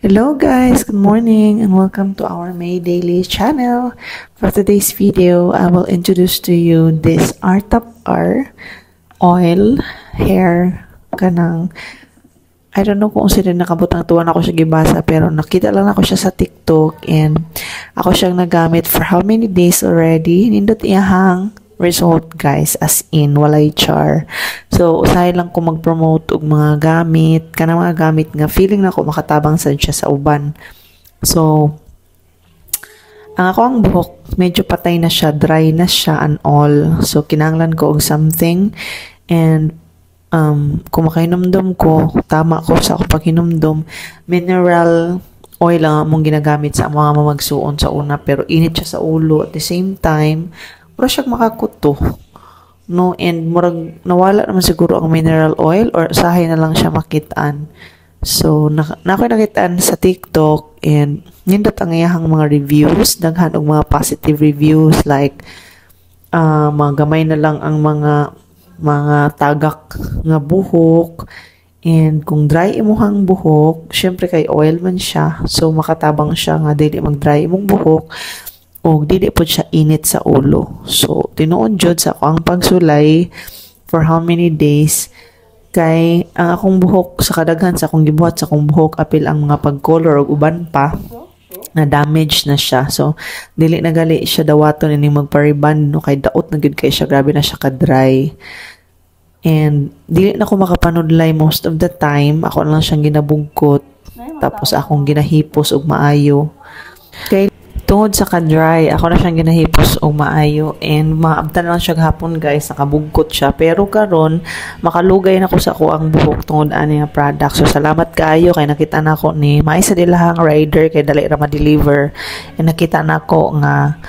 Hello guys, good morning and welcome to our May Daily channel. For today's video, I will introduce to you this R-Top R oil hair kanang I don't know kung sino nakabutang tuwan ako siya gibasa pero nakita lang ako siya sa TikTok and ako siyang nagamit for how many days already. Nindot iyahang result guys, as in walay char. So usahay lang ko mag-promote og mga gamit kanang mga gamit nga feeling na ko makatabang sad siya sa uban. So ang ako ang buhok medyo patay na siya, dry na siya and all. So kinahanglan ko og something and kung makainomdom ko, tama ko sa ako paghinomdom, mineral oil lang among ginagamit sa mga mamagsuon sa una pero init siya sa ulo at the same time mura siya makakuto, no? And murag nawala naman siguro ang mineral oil or usahay na lang siya makitaan. So nakoy nakitaan sa TikTok and nindot ang iyahang mga reviews, daghan og mga positive reviews like mga gamay na lang ang mga tagak nga buhok, and kung dry imuhang buhok syempre kay oil man siya so makatabang siya nga dili mag-dry imong buhok o dili pod siya init sa ulo. So tinuod jud sa akong pagsulay for how many days kay ang akong buhok sa kadaghan sa akong gibuhat sa akong buhok apil ang mga pag-color og uban pa na damage na siya. So dili na gali siya dawaton ini magpa-reband no kay daot na gud kay siya, grabe na siya ka-dry. And dili na ko makapanudlay most of the time. Ako lang siyang ginabugkot tapos akong ginahipos og maayo. Kay tungod sa ka-dry, ako na siyang ginahipos og maayo and maabtan lang siya gahapon guys, nakabugkot siya. Pero karon makalugay na ko sa ako ang buhok tungod ani nga product. So salamat kaayo kay nakita na ko ni may sa dilahang rider kay dali ra ma-deliver. And nakita na ko nga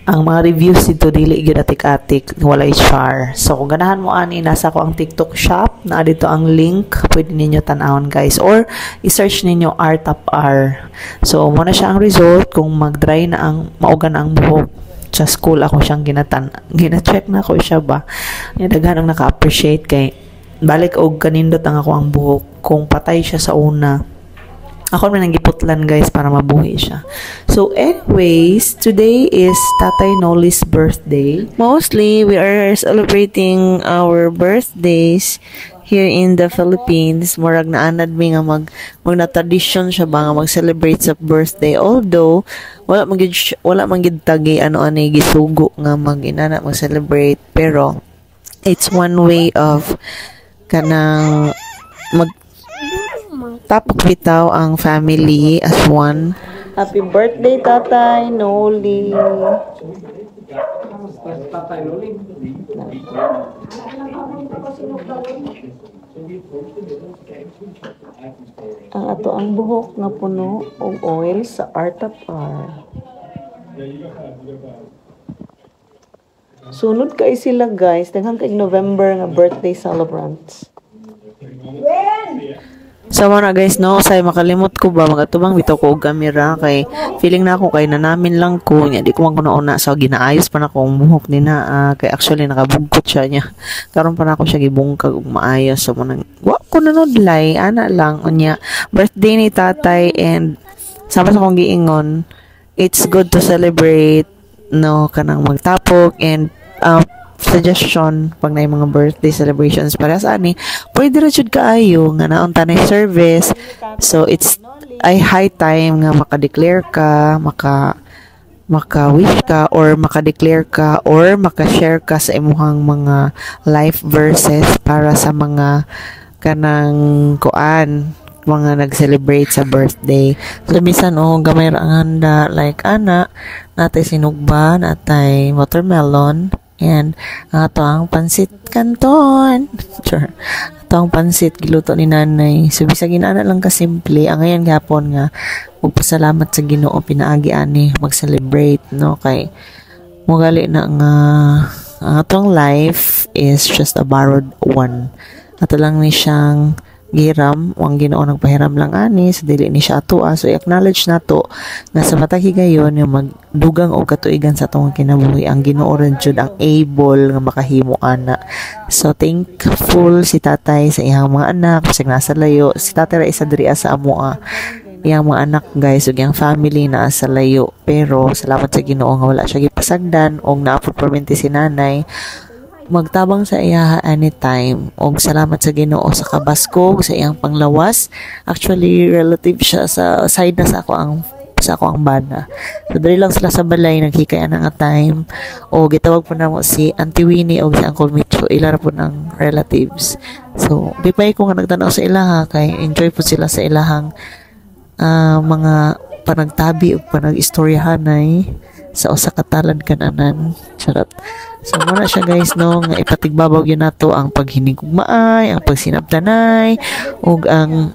ang mga reviews dito dili gyud atik-atik, walay char. So kung ganahan mo ani, nasa ko ang TikTok shop na dito ang link, pwede ninyo tan-awon guys or i-search ninyo R-Top R. So mo na siya ang result kung mag-dry na ang mauga na ang buhok. Sa school ako siyang gina-check na ko siya ba. Daghan ang naka-appreciate kay balik og kanindot ang ako ang buhok kung patay siya sa una. Ako man nang giputlan guys para mabuhi siya. So anyways, today is Tatay Noli's birthday. Mostly we are celebrating our birthdays here in the Philippines. Murag na anad mi nga mag na tradition siya ba nga mag-celebrate sa birthday. Although wala man gid tagi ano-ano gisugo nga mag-celebrate, pero it's one way of kanang tapok bitaw ang family as one. Happy birthday, Tatay Noli. Ang ato ang buhok na puno og oil sa R-Top R. Sunod kay sila guys, daghang kay November nga birthday celebrants. So na guys, no, say makalimot ko ba magatubang bitaw ko og camera kay feeling na ako kay nanamin lang ko nya di ko man kuno una so ginaayos pa na akong buhok nina kay actually nakabugkot siya nya karon pa na ako siya gibungkag og maayos. So mo nang wa ko nanudlay ana lang unya birthday ni tatay and sama sa akong giingon it's good to celebrate, no, kanang magtapok and suggestion pag na mga birthday celebrations para sa ani pwede ra jud kaayo nga naon tanay service. So it's ay high time nga maka-declare ka, maka-wish ka or maka-declare ka or maka-share ka sa imuhang mga life verses para sa mga kanang kuan mga nag-celebrate sa birthday. So bisan gamay ra ang handa like ana natay sinugba, natay watermelon, and ato ang pansit canton. Sure. Ato ang pansit giluto ni nanay. So bisag inana lang ka simple. Ang ngayon gapon nga magpasalamat sa Ginoo pinaagi ani mag-celebrate, no, kay mugali na nga atong life is just a borrowed one. Ato lang ni siyang giram, ang Ginoo nagpahiram lang ani, so dili ni siya atoa. So i-acknowledge nato nga sa matag higayon yung magdugang og katuigan sa atong kinabuhi, ang Ginoo ra jud ang able nga makahimo ana. So thankful si tatay sa iyang mga anak, bisag nasa layo. Si tatay ra isa diri sa amoa. iyang mga anak guys ug iyang family naa sa layo, pero salamat sa Ginoo nga wala siya gipasagdan og naapod permanente si nanay. Magtabang sa iya anytime og salamat sa Ginoo sa kabaskog sa iyang panglawas. Actually relative siya sa side na sa ako ang bana. So, dali lang sila sa balay, naghikayan na nga time. O, gitawag po na mo si Auntie Winnie o si Uncle Micho. Ilara po ng relatives. So, di pa ko nga nagtanaw sa ilaha, kay enjoy po sila sa ilahang mga panagtabi o panag-istoryahanay sa usa ka talad kananan. Charot. So, muna siya guys, no, nga ipatigbabaw yun nato ang paghinigugmaay, ang pagsinabdanay, o ang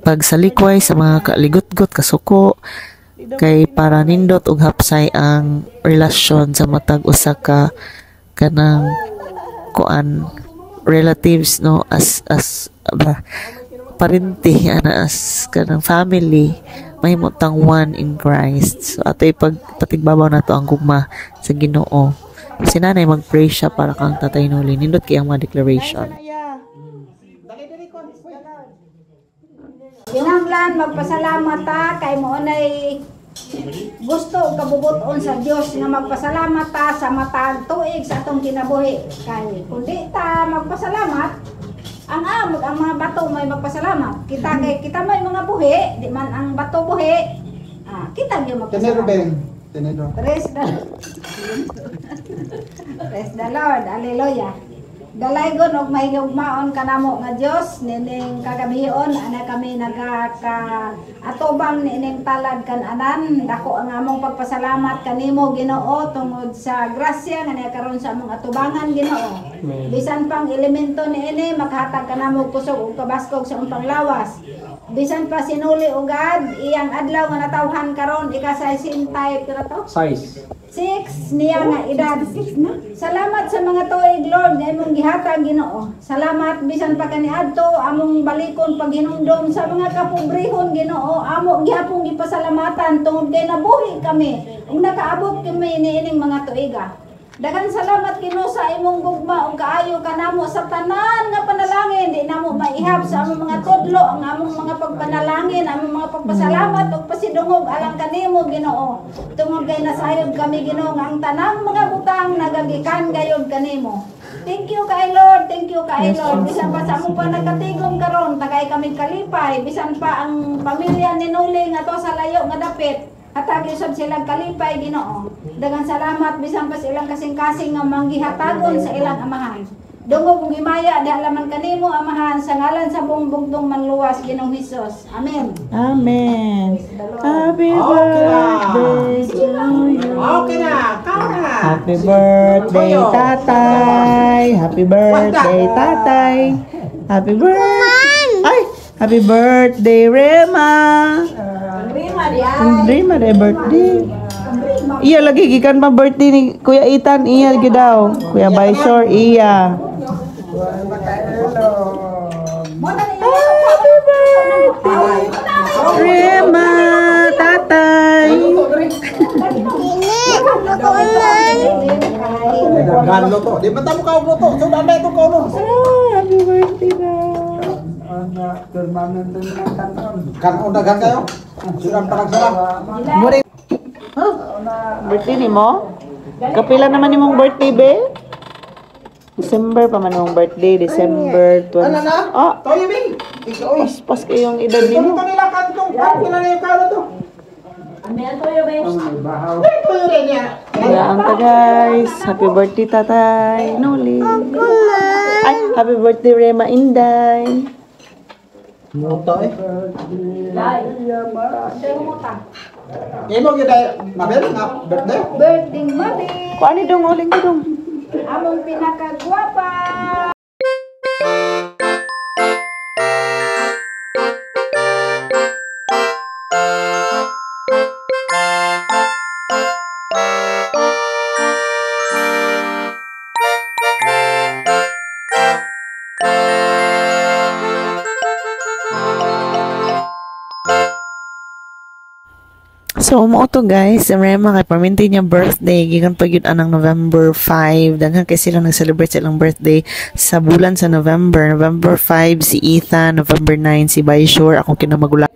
pagsalikway sa mga kaligot-got kasuko kay para nindot og hapsay ang relasyon sa matag usa ka kanang kuan relatives, no, as parente ana as kanang family mahimutang one in Christ. So ato'y pagpatigbabaw nato ang gugma sa Ginoo. Si nanay mag-pray siya para kang Tatay Noli, nindot kay ang mga declaration. Kinahanglan magpasalamat ta kay mo nay gusto kabubuton sa Dios nga magpasalamat ta sa matag tuig sa atong kinabuhi. Kay kundi ta magpasalamat ang mga bato may magpasalamat. Kita may mga buhi, di man ang bato buhi. Kita gyud magpasalamat. Praise the Lord. Hallelujah. Dalaygon og mahigugmaon kanamo nga Dios nining kagabihon ana kami atubang nining talad kananan. Dako ang among pagpasalamat kanimo Ginoo tungod sa grasya nga nagkaron sa among atubangan Ginoo. Bisan pang elemento niini makahatag kanamo kusog ug kabaskog sa umpang lawas. Bisan pa sinuli ugad iyang adlaw nga natawhan karon ika-60 pira to? 6 niya nga edad. Salamat sa mga tuig Lord nga imong gihatag Ginoo. Salamat bisan pa kaniadto among balikon paghinumdom sa mga kapobrehon Ginoo. Amo gihapon gipasalamatan tungod kay nabuhi kami ug nakaabot kami niining mga tuiga. Daghang salamat Ginoo sa imong gugma ug kaayo kanamo sa tanan nga panalangin. Di namo maihap sa among mga tudlo ang among mga pagpanalangin, among mga pagpasalamat ug pasidungog alang kanimo Ginoo. Tungod kay nasayod kami Ginoo nga ang tanang mga butang nagagikan gayud kanimo. Thank you kay Lord, thank you kay Lord. Bisan pa sa among panagkatigom karon, tagay kami kalipay, bisan pa ang pamilya ni Noli nga to sa layo nga dapit. Hatag isod silang kalipay Ginoo. Daghang salamat bisan pa silang kasing-kasing nga manggihatagon sa ilang amahan. Dungog ug himaya di alaman kanimo amahan sa ngalan sa buong bugtong manluwas Ginoong Hesus. Amen. Amen. Happy birthday to you. Okay na. Happy birthday Tatay. Happy birthday Tatay. Happy birthday. Ay, happy birthday Rema. Rema day birthday. Iya lagi gikan pa birthday ni Kuya Ethan, iya lagi daw. Kuya Baisor, iya. Happy birthday Rema Tatay. Galo to. Di ba tamo ka ulo to? So dami to ka ulo. Happy birthday daw. Kanon dagan kayo. Sudan parang sala. Birthday ni mo? Kapila naman ni mong birthday, be? December pa man mong birthday, December 20. Ano na? Ah, Toyo bing. Ikaw is. pas kayong edad Ito nimo. nila kantong pila na yung kano to. Toyo rin niya. Ang ta guys, happy birthday Tatay Noli. Ay, happy birthday Rema Inday. Muto eh. Imo gyud ay mabel nga birthday. Birthday mami. Kuan ni dong uling ko dong. Among pinakagwapa. So, mao to guys, si Rema kay perminti niya birthday, gikan pa gyud anang November 5. Daghan kay sila nag-celebrate silang birthday sa bulan sa November. November 5 si Ethan, November 9 si Baishore, akong kinamagulang.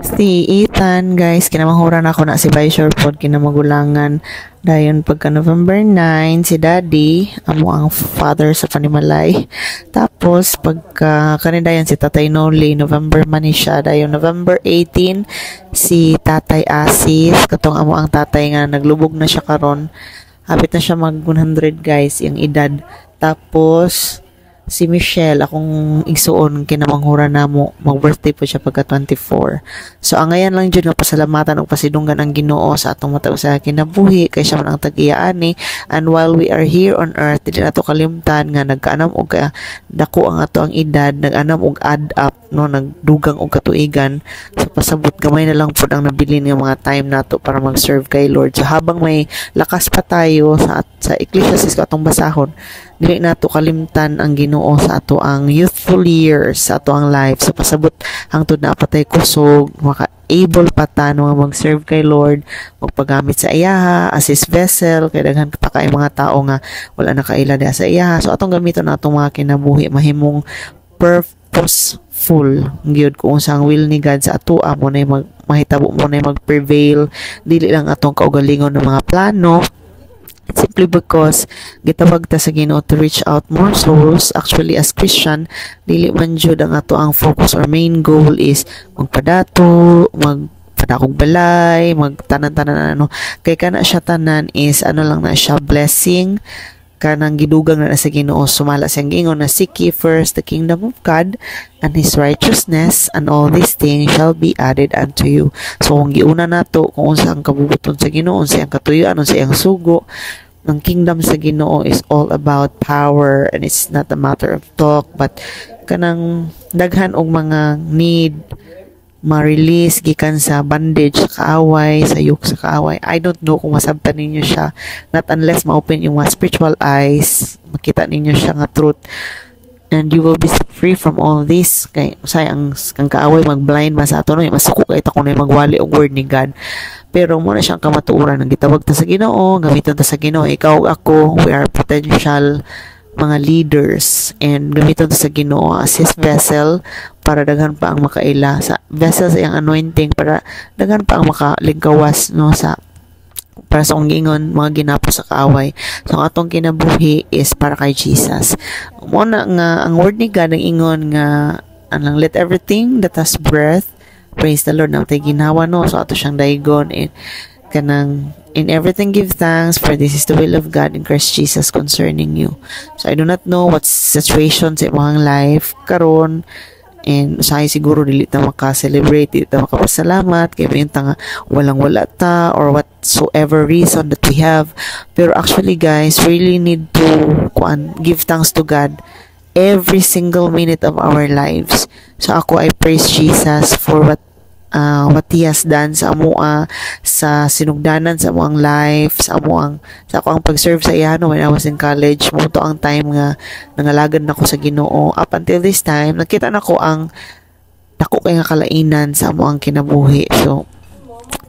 Si Ethan, guys, kinamanghuran ako na si Baishore pod kinamagulangan. Dayon pagka November 9, si Daddy, amo ang father sa Panimalay. Tapos pagka kanidayan si Tatay Noli, November man ni siya. Dayon November 18, si Tatay Asis, katong amo ang tatay nga naglubog na siya karon. Hapit na siya mag 100, guys, yung edad. Tapos si Michelle, akong igsuon kinamanghura na mo, mag-birthday po siya pagka 24. So, ang ngayon lang dyan nga pasalamatan o pasidunggan ang Ginoo sa atong matao sa kinabuhi, kay siya man ang tag-iyaani. And while we are here on earth, dili nato kalimtan nga nagkaanam og dako ang ato ang edad, nag-anam og add up, no, nagdugang og katuigan. So, pasabot gamay na lang po ang nabilin ng mga time nato para mag-serve kay Lord. So, habang may lakas pa tayo sa Ecclesiastes ko atong basahon, dili nato kalimtan ang Ginoo sa ato ang youthful years, sa ato ang life. So pasabot hangtod na patay kusog, maka-able pa ta no mag-serve kay Lord, magpagamit sa iyaha as His vessel, kay daghan pa kay mga tao nga wala na kaila diha sa iyaha. So atong gamiton na atong mga kinabuhi mahimong purposeful gyud kung unsang will ni God sa ato mo na mahitabo mo na mag-prevail, dili lang atong kaugalingon ng mga plano. Simply because gitawag ta sa Ginoo to reach out more souls. Actually, as Christian, dili man jud ang ato ang focus or main goal is magpadato, magpadakog balay, magtanan-tanan ano. Kay kana siya tanan is ano lang na siya blessing, kanang gidugang na sa Ginoo. Sumala siyang gingon na seek ye first the kingdom of God and His righteousness, and all these things shall be added unto you. So kung giuna nato kung unsa ang kabubuton sa Ginoo, unsa ang katuyuan, unsa ang sugo ng kingdom sa Ginoo is all about power, and it's not a matter of talk, but kanang daghan og mga need ma-release gikan sa bondage sa kaaway, sa yoke sa kaaway. I don't know kung masabtan ninyo siya, not unless ma-open yung mga spiritual eyes, makita ninyo siya nga truth, and you will be free from all this. Kay sayang ang kaaway mag-blind man sa ato no, masuko kay ta kuno magwali og word ni God. Pero mo na siyang kamatuoran ng gitawag ta sa Ginoo, gamiton ta sa Ginoo. Ikaw ug ako, we are potential mga leaders, and gamiton ta sa Ginoo as His vessel para daghan pa ang makaila sa vessel sa iyang anointing, para daghan pa ang makalingkawas no sa para sa gingon mga ginapo sa kaaway. So ang atong kinabuhi is para kay Jesus. Mo na nga ang word ni God ang ingon nga anang let everything that has breath praise the Lord. Now tay ginawa no, so ato siyang daigon kanang in everything give thanks, for this is the will of God in Christ Jesus concerning you. So I do not know what situation sa imong life karon, and usahay siguro dili ta maka-celebrate, dili ta makapasalamat kay benta nga walang-wala ta or whatsoever reason that we have. Pero actually guys, really need to give thanks to God every single minute of our lives. So ako, I praise Jesus for what He has done sa amoa, sa sinugdanan sa amoang life, sa ako ang pag-serve sa iya no, when I was in college. Mo to ang time nga nangalagad nako sa Ginoo. Up until this time, nakita nako ang dako kay nga kalainan sa amoang kinabuhi. So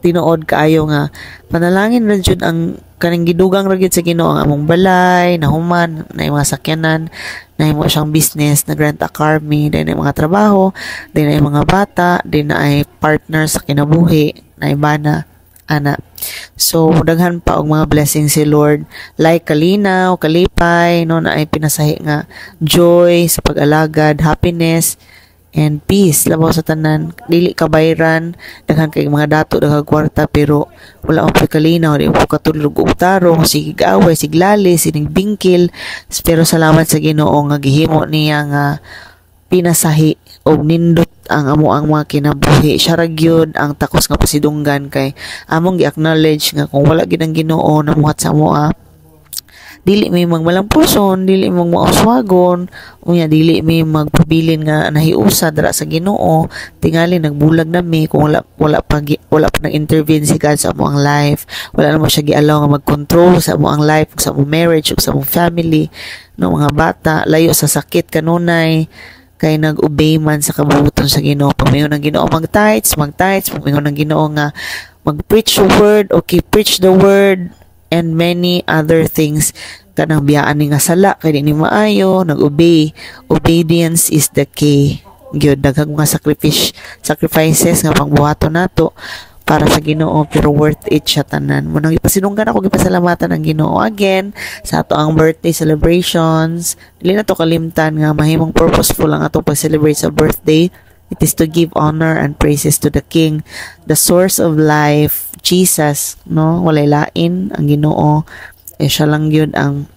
tinuod kaayo nga panalangin ra jud ang kaning gidugang ra gyud sa Ginoo, ang among balay, nahuman, na mga sakyanan, na mo siyang business, nag-rent a car me, din ay mga trabaho, din ay mga bata, din ay partner sa kinabuhi, na ibana, ana. So, daghan pa og mga blessings si Lord, like kalinaw, kalipay, no, na ay pinasahi nga joy sa pag-alagad, happiness, and peace labaw sa tanan. Dili kabayran, daghan kay mga dato, daghang kwarta, pero wala ang kalinaw, di mo katulog og tarong, sige gaaway, siglali, sining bingkil. Pero salamat sa Ginoo nga gihimo niya nga pinasahi og nindot ang ang mga kinabuhi. Siya ra gyud ang takos nga pasidunggan, kay among gi-acknowledge nga kung wala gid ang Ginoo namuhat sa amoa, dili may magmalampuson, dili may mauswagon, unya dili may magpabilin nga nahiusa dara sa Ginoo, tingali nagbulag na mi kung wala pa nag-intervene si God sa among life. Wala na mo siya gialaw nga mag-control sa among life, sa among marriage, sa among family, no mga bata, layo sa sakit kanunay, kay nag-obey man sa kabubuton sa Ginoo. Pamayon ng Ginoo mag-tithes, pamayon ng Ginoo nga mag-preach the word, okay, preach the word, and many other things. Kanang biyaan ni nga sala kay di ni maayo, nag-obey. Obedience is the key. gyud daghang mga sacrifices nga pangbuhaton nato para sa Ginoo, pero worth it siya tanan. Munang ipasinunggan ako gipasalamatan ang Ginoo again sa ato ang birthday celebrations. Dili na to kalimtan nga mahimong purposeful ang atong pag-celebrate sa birthday. It is to give honor and praises to the King, the source of life, Jesus, no? Walay lain ang Ginoo. Siya lang yun ang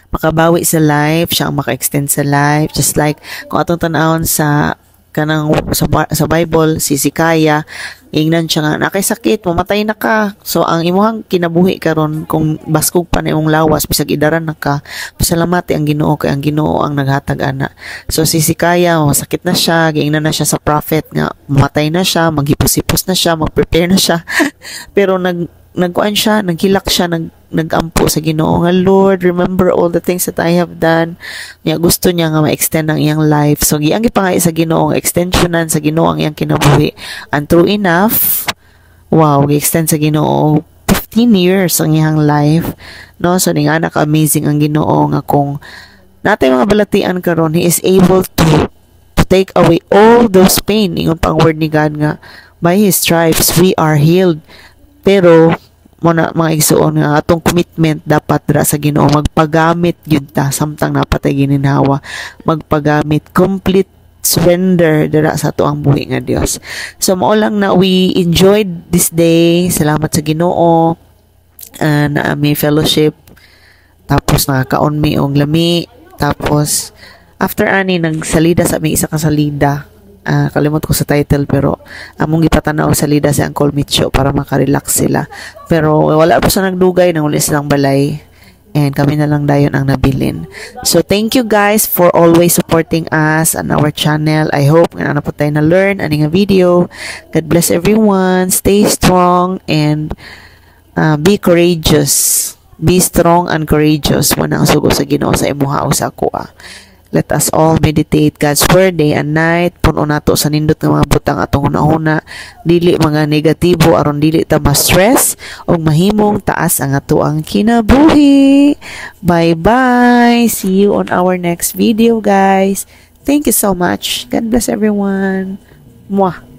makabawi sa life, siya ang maka-extend sa life. Just like kung atong tanawon sa sa Bible, si Sikaya, ingnan siya nga, nakay sakit, mamatay na ka. So, ang imuhang kinabuhi karon kung baskog pa na imong lawas, bisag idaran na ka, pasalamati ang Ginoo, kay ang Ginoo ang naghatag ana. So, si Sikaya, masakit na siya, giingnan na siya sa prophet nga, mamatay na siya, maghipos-hipos na siya, mag-prepare na siya. Pero nagkuan siya, naghilak siya, nagampo sa Ginoo nga, Lord, remember all the things that I have done. Niya gusto niya nga ma-extend ang iyang life. So giang gipangay sa Ginoo, extensionan sa Ginoo ang iyang kinabuhi. And true enough, wow, gi-extend sa Ginoo 15 years ang iyang life. No, so ning anak amazing ang Ginoo nga kung natay mga balatian karon, he is able to take away all those pain. Ingon pang word ni God nga, by his stripes we are healed. Pero muna mga igsuon nga atong commitment dapat dira sa Ginoo, magpagamit gyud ta samtang napatay gininhawa, magpagamit, complete surrender dira sa ato ang buhi nga Dios. So mao lang na we enjoyed this day. Salamat sa Ginoo na may fellowship, tapos nakakaon mi og lami, tapos after ani nagsalida sa aming isa ka salida. Kalimot ko sa title, pero among gipatanaw sa salida si Uncle Micho para makarelax sila. Pero wala pa sa nagdugay, nang wala silang balay. And kami na lang dayon ang nabilin. So thank you guys for always supporting us on our channel. I hope nga na po tayo na learn ani nga video. God bless everyone. Stay strong and be courageous. Be strong and courageous. Muna ang sugo sa Ginoo sa imuha o sa kuha. Let us all meditate God's word day and night. Puno nato sa nindot nga mga butang atong una-una. Dili mga negatibo aron dili ta ma-stress o mahimong taas ang ato ang kinabuhi. Bye-bye. See you on our next video, guys. Thank you so much. God bless everyone. Mwah.